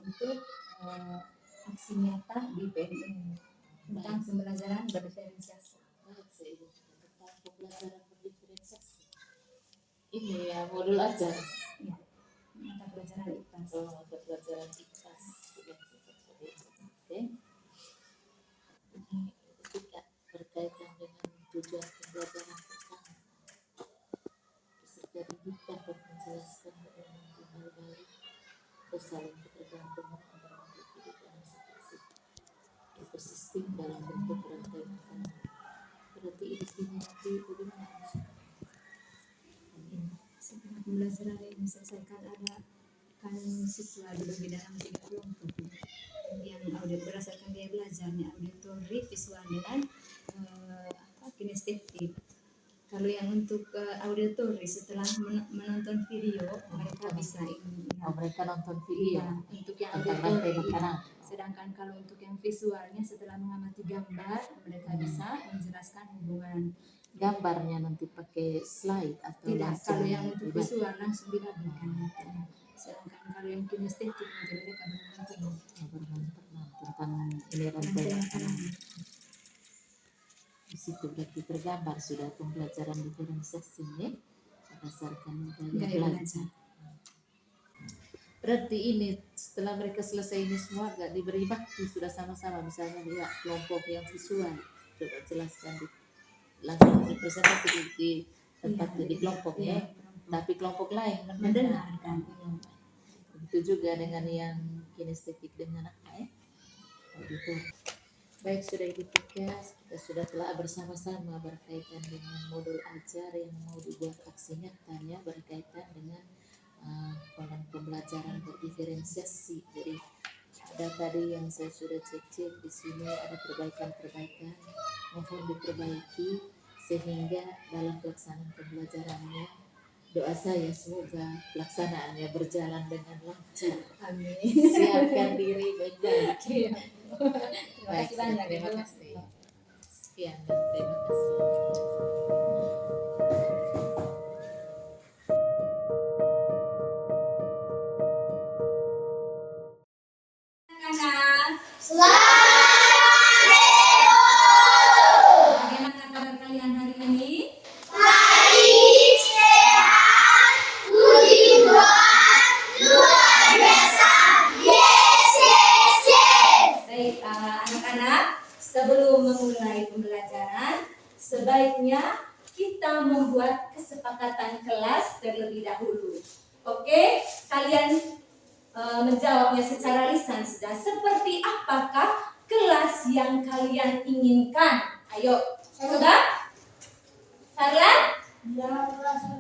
untuk aksi nyata di PMN tentang pembelajaran berdiferensiasi. Tentang pembelajaran berdiferensiasi. Ini ya modul ajar. Ya, mata pelajaran IPAS. Mata pelajaran IPAS. Oke. Ini juga berkaitan dengan tujuan pembelajaran pertama. Peserta didik dapat menjelaskan bagaimana hal baru atau saling ketergantungan antara makhluk hidup dan ekosistem dalam bentuk rantai makanan. Berarti ini nanti bagaimana maksudnya? Setelah pembelajaran yang diselesaikan ada kan siswa dibagi dalam 3 kelompok yang berdasarkan gaya belajarnya auditori, visual dan kinestetik. Kalau yang untuk auditori setelah menonton video mereka bisa ini. Mereka nonton video. Ya, untuk yang auditori. Sedangkan kalau untuk yang visualnya setelah mengamati gambar mereka bisa menjelaskan hubungan. Gambarnya nanti pakai slide atau tidak? langsung? Kalau yang untuk visual langsung dibagikan. Sedangkan kalau yang kinestetik nanti mereka bermenang tentang ini rantai makanan. Di situ berarti tergambar sudah pembelajaran diferensiasi ya, berdasarkan gaya belajar. Berarti ini setelah mereka selesai ini semua agak diberi bakti sudah sama-sama, misalnya dia kelompok yang visual coba jelaskan langsung dipresentasi di tempat di kelompok ya. Tapi kelompok lain mendengarkan. Itu juga dengan yang kinestetik dengan apa ya? Auditor. Baik, sudah itu kita sudah telah bersama-sama berkaitan dengan modul ajar yang mau dibuat aksi nyatanya berkaitan dengan pembelajaran berdiferensiasi. Jadi ada tadi yang saya sudah cek di sini ada perbaikan mohon diperbaiki sehingga dalam pelaksanaan pembelajarannya doa saya semoga pelaksanaannya berjalan dengan lancar. Amin. Siapkan diri baik-baik. Terima kasih banyak. Terima kasih. Sekian dan terima kasih. Sebelum memulai pembelajaran, sebaiknya kita membuat kesepakatan kelas terlebih dahulu. Oke, kalian menjawabnya secara lisan sudah. Seperti apakah kelas yang kalian inginkan? Ayo, coba. Kalian? Berbahasa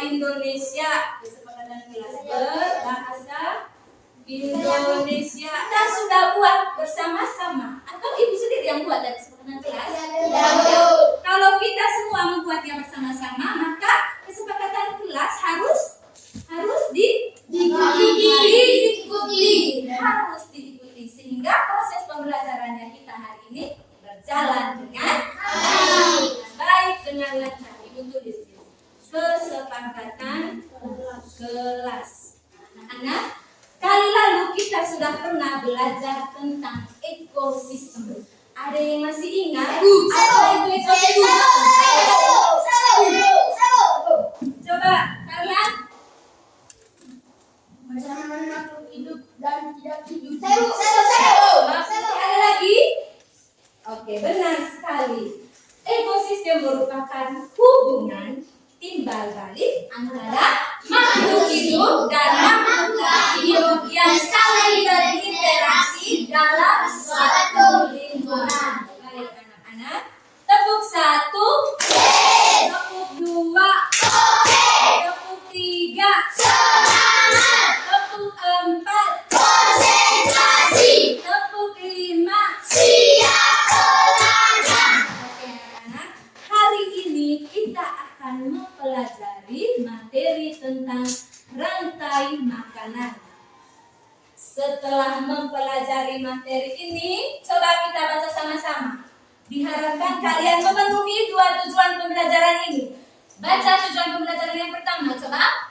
Indonesia. Kesepakatan kelas berbahasa Indonesia. Kita sudah buat bersama-sama atau ibu sendiri yang buat dari kesepakatan kelas? Kalau kita semua membuatnya bersama-sama, maka kesepakatan kelas harus diikuti. Harus diikuti sehingga proses pembelajarannya kita hari ini berjalan dengan baik dengan lancar. Ibu tulis kesepakatan kelas. Anak-anak, kali lalu kita sudah pernah belajar tentang ekosistem. Ada yang masih ingat? Apa itu ekosistem? Coba kalian. Bersama makhluk hidup dan tidak hidup. Ada lagi? Oke, benar sekali. Ekosistem merupakan hubungan timbal balik antara makhluk hidup dan makhluk tak hidup yang saling berinteraksi dalam suatu lingkungan. Baik anak-anak, tepuk 1, tepuk 2, tepuk 3, tepuk 4, tepuk 5. Oke anak-anak, hari ini kita akan mempelajari materi tentang rantai makanan. Setelah mempelajari materi ini, coba kita baca sama-sama. Diharapkan kalian memenuhi 2 tujuan pembelajaran ini. Baca tujuan pembelajaran yang pertama, coba.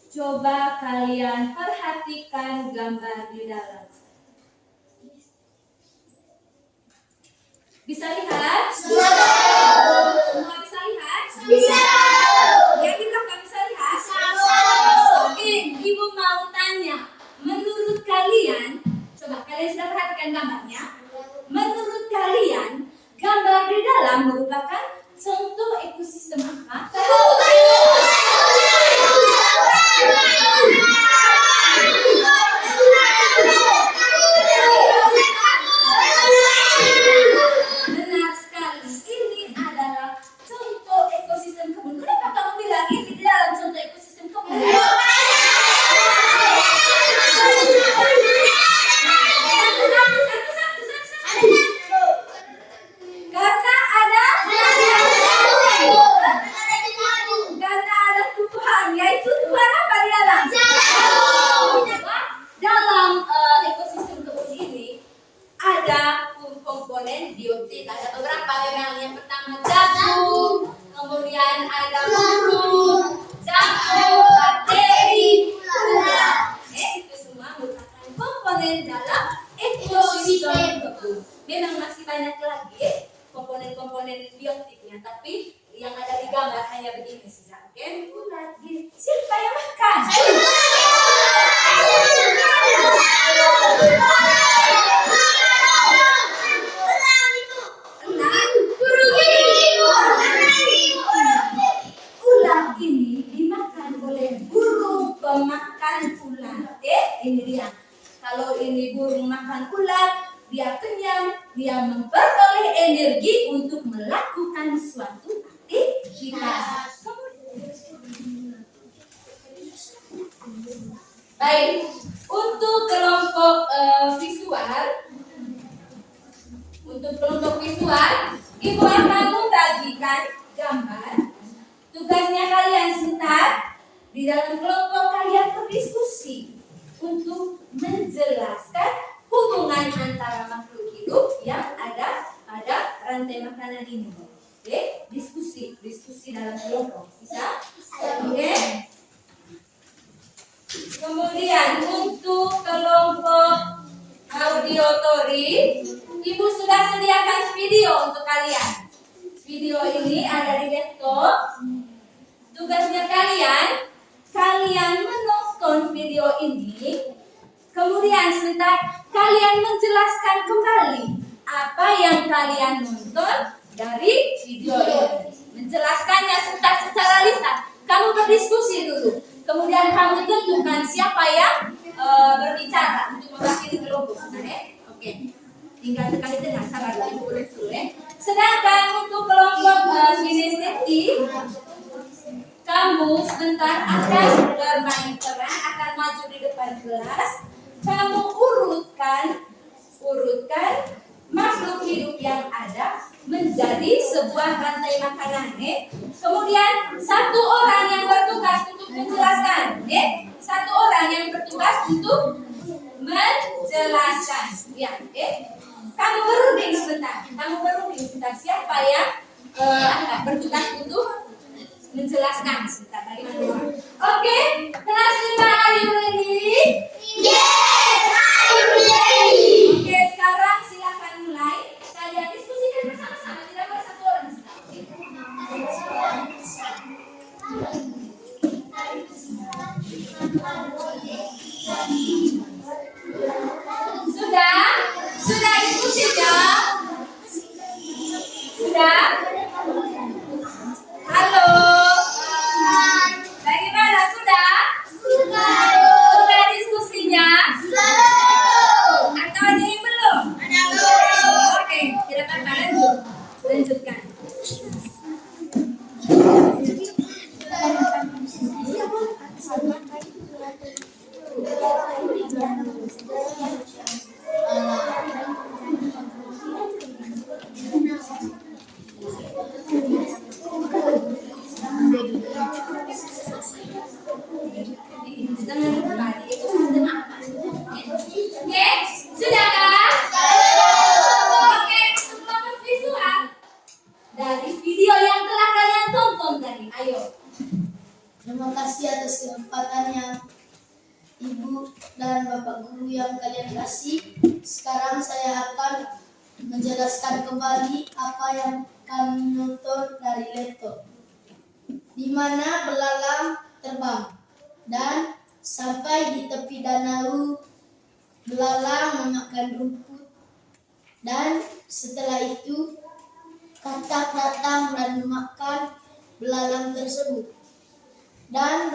Coba kalian perhatikan gambar di dalam. Bisa lihat? Semua bisa lihat? Yang di belakang bisa lihat? Oke, Ibu mau tanya. Menurut kalian, coba kalian sudah perhatikan gambarnya. Menurut kalian, gambar di dalam merupakan contoh ekosistem apa? Benar sekali. Ini adalah contoh ekosistem kebun. Kenapa kamu bilang ini di dalam contoh ekosistem kebun? Karena ada tumbuhan, yaitu tumbuhan apa di dalam? Dalam ekosistem kebun ini ada komponen biotik. Ada beberapa memang. Yang pertama jagung, kemudian ada burung, jamur, bakteri, itu semua merupakan komponen dalam ekosistem kebun. Memang masih banyak lagi komponen-komponen biotiknya, tapi yang ada di gambar hanya begini saja. Oke, ulat gini. Siapa yang makan? Ulat ini dimakan oleh burung pemakan ulat. Ini dia. Kalau ini burung makan ulat, dia kenyang, dia memperoleh energi untuk melakukan suatu aktivitas. Baik, untuk kelompok visual, Ibu akan membagikan gambar. Tugasnya kalian sebentar di dalam kelompok kalian berdiskusi untuk menjelaskan hubungan antara makhluk hidup yang ada pada rantai makanan ini. Oke, diskusi dalam kelompok. Bisa? Oke. Kemudian untuk kelompok audiotori, Ibu sudah sediakan video untuk kalian. Video ini ada di laptop. Tugasnya kalian menonton video ini. Kemudian sebentar kalian menjelaskan kembali apa yang kalian nonton dari video ini. Menjelaskannya secara lisan. Kamu berdiskusi dulu. Kemudian kamu tentukan siapa yang berbicara untuk mewakili kelompok. Oke. Tinggal sekali dengar, sabar Ibu boleh dulu ya. Sedangkan untuk kelompok kinestetik, kamu sebentar akan bermain peran, akan maju di depan kelas. Kamu urutkan makhluk hidup yang ada menjadi sebuah rantai makanan. Kemudian satu orang yang bertugas untuk menjelaskan. Satu orang yang bertugas untuk menjelaskan. Ya, Kamu berunding sebentar. Siapa yang bertugas untuk menjelaskan sebentar bagaimana. Oke, kelas 5, are you ready? Yes, I'm ready. Oke, sekarang silakan mulai. Kalian diskusikan bersama-sama, tidak boleh satu orang Sudah diskusinya? Sudah? Halo? Bagaimana? Sudah diskusinya? Atau ada yang belum? Oke, tidak apa-apa, lanjutkan. kesempatannya. Ibu dan Bapak Guru yang kalian kasih, sekarang saya akan menjelaskan kembali apa yang kami nonton dari laptop. Di mana belalang terbang dan sampai di tepi danau, belalang memakan rumput, dan setelah itu katak datang dan memakan belalang tersebut, dan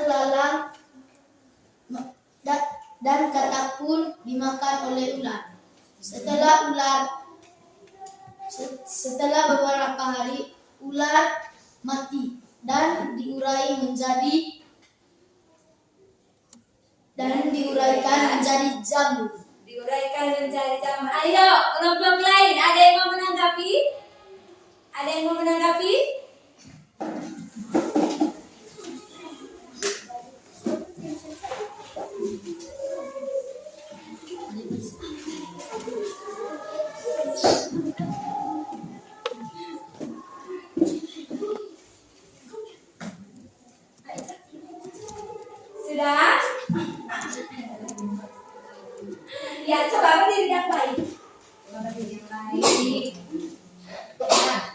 dan katak pun dimakan oleh ular. Setelah beberapa hari, ular mati dan diuraikan menjadi jamur. Diuraikan menjadi jamur. Ayo, kelompok lain, ada yang mau menanggapi? Ada yang mau menanggapi? Sudah? Ya, coba berdiri yang baik. Coba berdiri yang baik. Nah,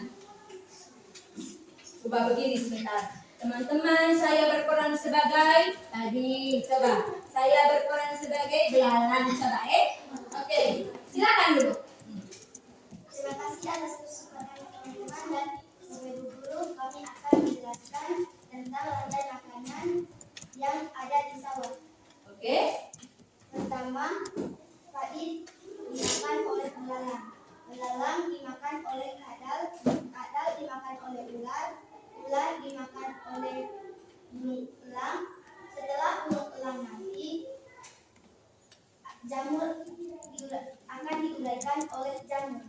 coba begini sebentar. Teman-teman, saya berperan sebagai tadi. Coba, saya berperan sebagai belalang. Coba, Oke, silakan dulu. Terima kasih atas kesempatan teman-teman, dan sebagai guru kami akan menjelaskan tentang rantai makanan yang ada di sawah. Oke. Pertama, padi dimakan oleh belalang. Belalang dimakan oleh kadal, kadal dimakan oleh ular, ular dimakan oleh burung elang. Setelah burung elang mati, jamur akan diuraikan oleh jamur.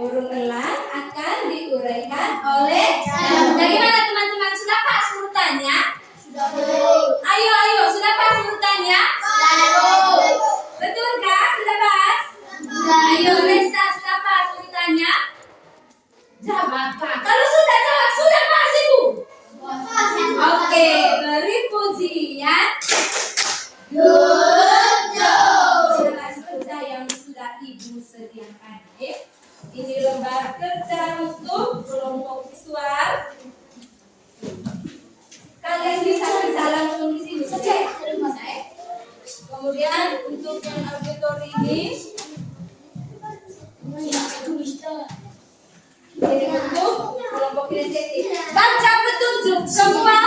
Burung elang akan diuraikan oleh jamur. Bagaimana teman-teman? Sudah pas urutannya? Sudah belum? Ayo, sudah pas urutannya? Betul kah? Sudah pas? Ayo, Resta, sudah pas urutannya? Jawab, Kak. Kalau sudah jawab, sudah pas itu? Oke, beri pujian. Good job. Silakan kerja yang sudah Ibu sediakan. Ini lembar kerja untuk kelompok visual. Kalian bisa kerja langsung di sini saja. Kemudian untuk yang auditor ini untuk kelompok inisiatif. Baca petunjuk, semua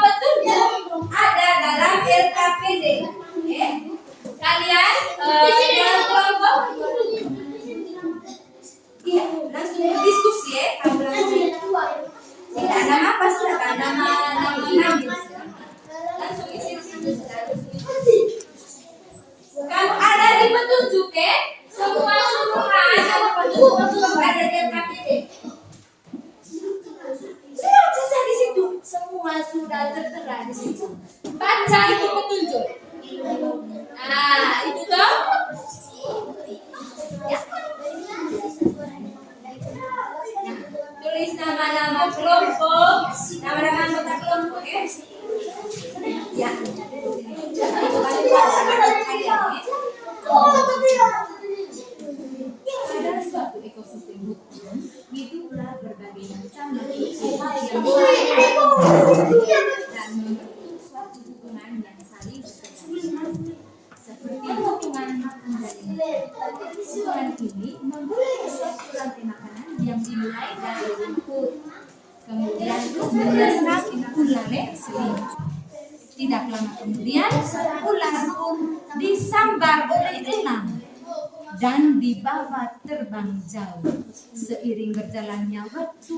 petunjuk ada dalam LKPD. Kalian dalam kelompok, iya, langsung diskusi ya. Kamu langsung tidak nama apa silakan, nama langsung isi di situ. Kalau ada di petunjuk semua ada petunjuk ada di LKPD. Sudah selesai di situ, semua sudah tertera di situ. Baca itu petunjuk. Nah, itu toh. Ya. Tulis nama-nama kelompok, nama-nama anggota kelompok ya. Ya. Itu pada suatu ekosistem hutan, hiduplah berbagai macam makhluk dan membentuk suatu hubungan yang saling berkaitan. Seperti hubungan makan dan minum. Hubungan ini membentuk suatu rantai makanan yang dimulai dari rumput, kemudian menjadi ular seling. Tidak lama kemudian, ular pun disambar oleh elang dan dibawa terbang jauh. Seiring berjalannya waktu,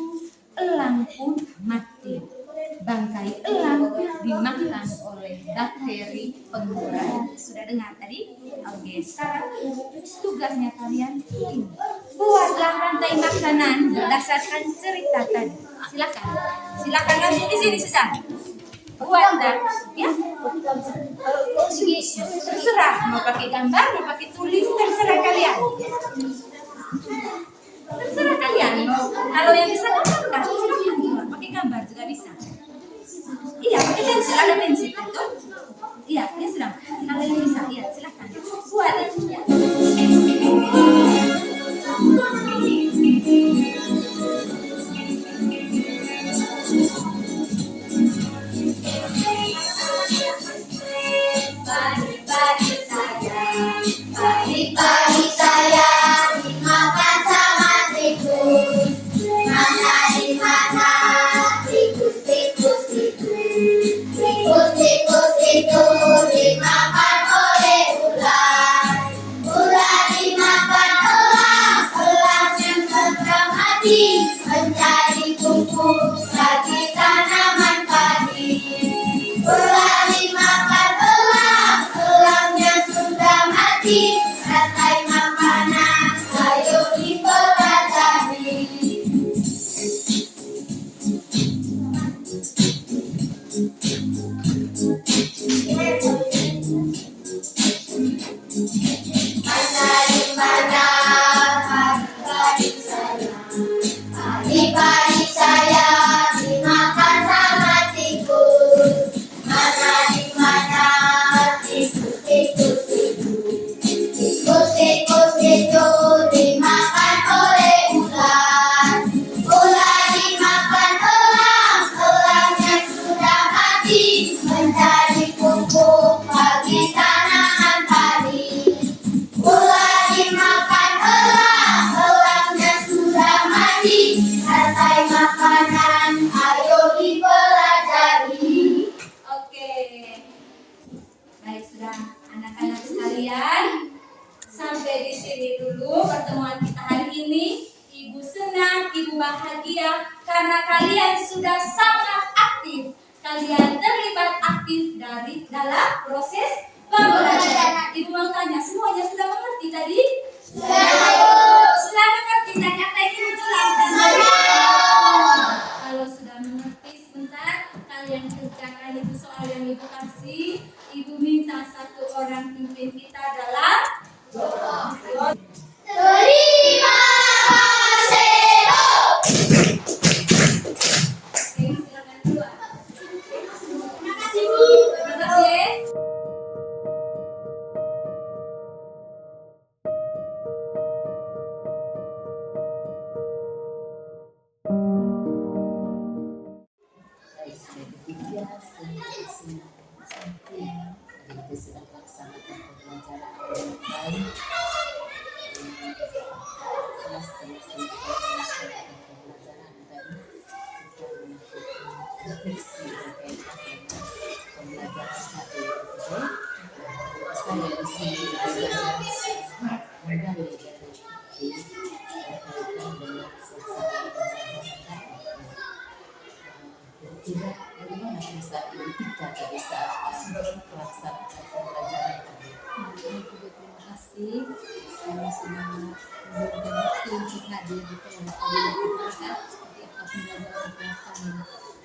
elang pun mati. Bangkai elang dimakan oleh bakteri pengurai. Sudah dengar tadi? Oke, sekarang tugasnya kalian ini. Buatlah rantai makanan berdasarkan cerita tadi. Silakan langsung di sini saja. Buat dan ya. Terserah mau pakai gambar, mau pakai tulis, terserah kalian. Terserah kalian. Kalau yang bisa gambar, silakan pakai gambar juga bisa. sudah ada pensil betul? Iya, ya sudah. Kalau ini bisa, iya silakan. Buat ya. Pagi-pagi saya dimakan sama tikus. Mana di mana tikus itu dimakan oleh ular. Ular dimakan elang yang setengah mati menjadi pupuk bagi tanaman padi. Ular dimakan elang yang sudah mati, rantai makanan, ayo dipelajari. Pagi-pagi saya dimakan sama tikus. Mana di mana tikus itu dimakan oleh ular. Ular dimakan elang yang sudah mati menjadi pupuk bagi tanaman padi. Ular dimakan elang yang sudah mati, rantai makanan, ayo dipelajari. Oke, baik sudah anak-anak sekalian, sampai di sini dulu pertemuan kita hari ini. Ibu senang, ibu bahagia karena kalian sudah sangat aktif. Kalian terlibat aktif dalam proses pembelajaran. Ibu mau tanya, semuanya sudah mengerti tadi? Sudah mengerti tadi apa yang ibu jelaskan? Kalau sudah mengerti, sebentar kalian kerjakan itu soal yang ibu kasih. Ibu minta satu orang pimpin kita dalam doa. Terima kasih. Oke, silakan keluar. Terima kasih, Bu. Terima kasih. Baik, sudah ketiga, kita sudah melaksanakan pembelajaran dengan baik. Setelah selesai melaksanakan pembelajaran tadi, kita melakukan refleksi berkaitan dengan pembelajaran tadi. Saya di sini belajar menggali dari berkaitan dengan suasana pembelajaran tadi. Kira bagaimana bisa kita tadi saat melaksanakan pembelajaran tadi? Terima kasih karena sudah memberikan waktu untuk hadir di kelas kita seperti apa pembelajaran kelas kami.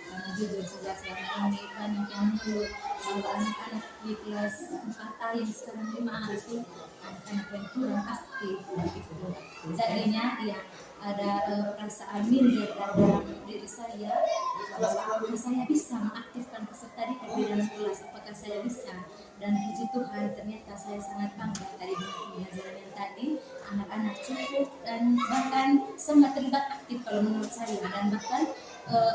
Karena jujur saja selama ini banyak yang mengeluh bahwa anak-anak di kelas 4A yang sekarang 5A itu anak-anak yang kurang aktif begitu. Jadinya ya ada perasaan minder dalam diri saya bahwa apakah saya bisa mengaktifkan peserta di dalam kelas, apakah saya bisa. Dan puji Tuhan ternyata saya sangat bangga tadi dengan pembelajaran yang tadi anak-anak cukup dan bahkan sangat terlibat aktif kalau menurut saya. Dan bahkan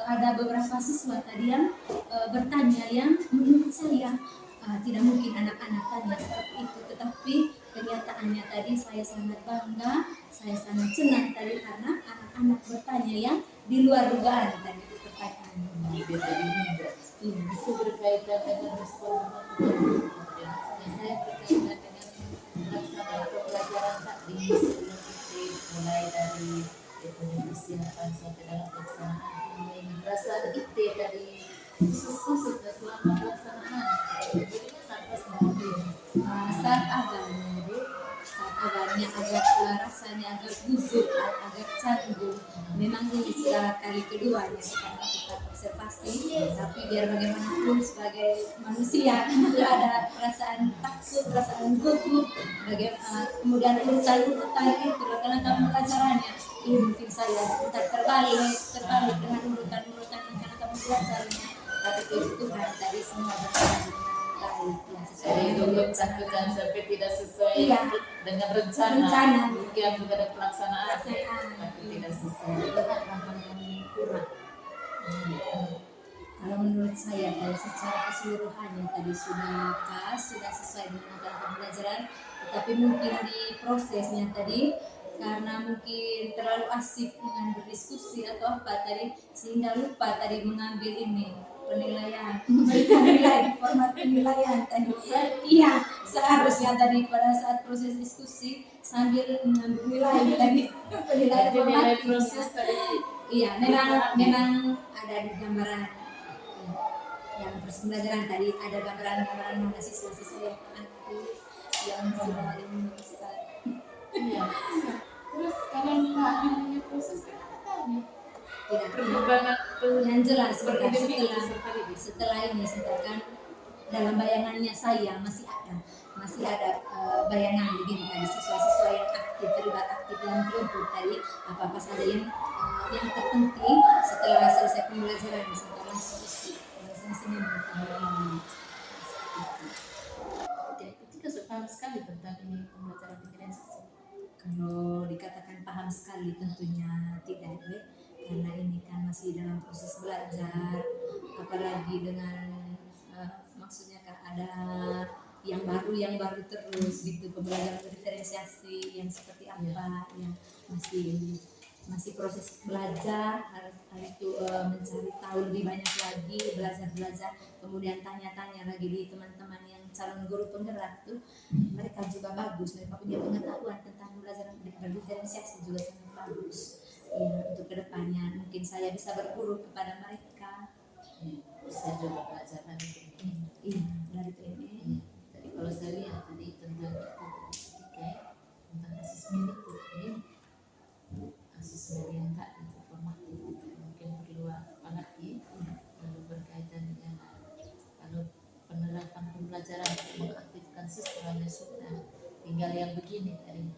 ada beberapa siswa tadi yang bertanya yang menurut saya tidak mungkin anak-anak tanya seperti itu, tetapi kenyataannya tadi saya sangat bangga, saya sangat senang tadi karena anak-anak bertanya yang di luar dugaan tadi pertanyaannya. Itu berkaitan dengan respon saya berkaitan dengan pelaksanaan pembelajaran tadi sebelum kita mulai dari persiapan sampai dalam pelaksanaan. Rasa ada ide dari khusus selama pelaksanaan. Jadi tanpa sendiri. Saat agaknya agak rasanya agak gugup, agak canggung. Memang ini sudah kali kedua ya kita melakukan observasi, tapi biar bagaimanapun sebagai manusia itu ada perasaan takut, perasaan gugup. Kemudian urutan itu rata-rata pembelajarannya, mungkin saya terbalik dengan urutan yang karena kamu pelajarinya. dapat dipuji Tuhan tadi semua berjalan dengan baik ya sesuai Dari dengan dulu yang lakukan sampai tidak sesuai Iya. dengan rencana. Rencana. Mungkin juga ada pelaksanaan, Pelaksanaan. tapi tidak sesuai. lihat rangkaian yang kurang. Kalau menurut saya kalau secara keseluruhannya tadi sudah pas, sudah sesuai dengan anggaran pembelajaran, tetapi mungkin di prosesnya tadi karena mungkin terlalu asik dengan berdiskusi atau apa tadi sehingga lupa tadi mengambil ini penilaian, memberikan nilai di format penilaian tadi. Iya, seharusnya tadi pada saat proses diskusi sambil mengambil nilai tadi penilaian Tapi nilai formatif. proses tadi Iya, memang ada di gambaran yang proses pembelajaran tadi ada gambaran-gambaran mana siswa-siswa yang aktif, yang sudah ilmu besar. iya. Terus kalau nggak nilai proses kan kita tahu nih Tidak perkembangan yang jelas sebentar, berindividu serta didik. setelah ini misalkan dalam bayangannya saya masih ada bayangan begini tadi siswa-siswa yang aktif terlibat aktif dalam kelompok tadi apa saja yang terpenting setelah selesai pembelajaran misalkan langsung isi masing-masing Ketika sudah paham sekali tentang ini pembelajaran diferensiasi. kalau dikatakan paham sekali tentunya tidak ya, karena ini kan masih dalam proses belajar apalagi dengan maksudnya kan ada yang baru terus gitu pembelajaran diferensiasi yang seperti apa yang masih proses belajar harus itu mencari tahu lebih banyak lagi belajar kemudian tanya-tanya lagi di teman-teman yang calon guru penggerak tuh mereka juga bagus mereka punya pengetahuan tentang belajar berdiferensiasi juga sangat bagus ya untuk kedepannya mungkin saya bisa berguru kepada mereka Saya juga belajar lagi. iya dari PNN. Jadi kalau saya lihat tadi tentang ketika tentang asesmen itu ini asesmen yang tak itu formatif itu mungkin perlu apalagi lalu berkaitan dengan kalau penerapan pembelajaran mengaktifkan siswanya sudah tinggal yang begini tadi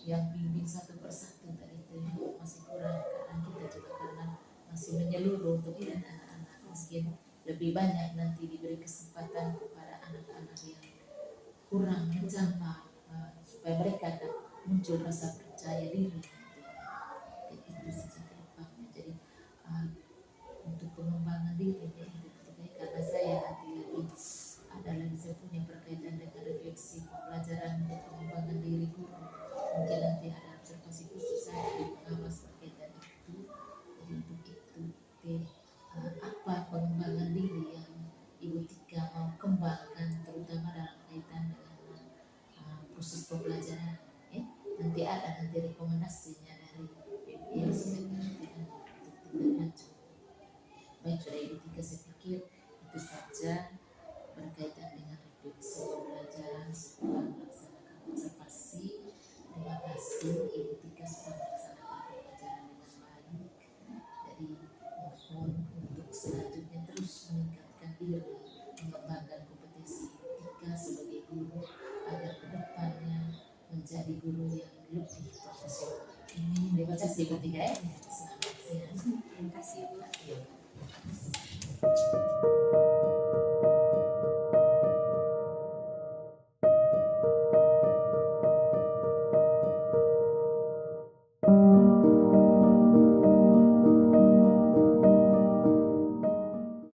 yang bimbing satu persatu tadi itu yang masih kurang karena kita juga karena masih menyeluruh untuk anak-anak mungkin lebih banyak nanti diberi kesempatan kepada anak-anak yang kurang menjamah supaya mereka tak muncul rasa percaya diri itu sejak depannya jadi untuk pengembangan diri karena saya nanti lagi ada lagi saya punya berkaitan dengan refleksi pembelajaran untuk pengembangan diri guru mungkin nanti ada observasi khusus saya di pengawas berkaitan itu jadi untuk itu apa pengembangan diri yang Ibu Tika mau kembangkan terutama dalam kaitan dengan proses pembelajaran ya nanti ada rekomendasinya dari PBL sebenarnya untuk tindak lanjut baik sudah Ibu Tika saya pikir itu saja berkaitan dengan refleksi pembelajaran setelah melaksanakan observasi terima kasih Ibu Tika sudah melaksanakan pembelajaran dengan baik jadi mohon untuk selanjutnya terus meningkatkan diri mengembangkan kompetensi Tika sebagai guru agar kedepannya menjadi guru yang lebih profesional. Terima kasih Ibu Tika ya. Selamat.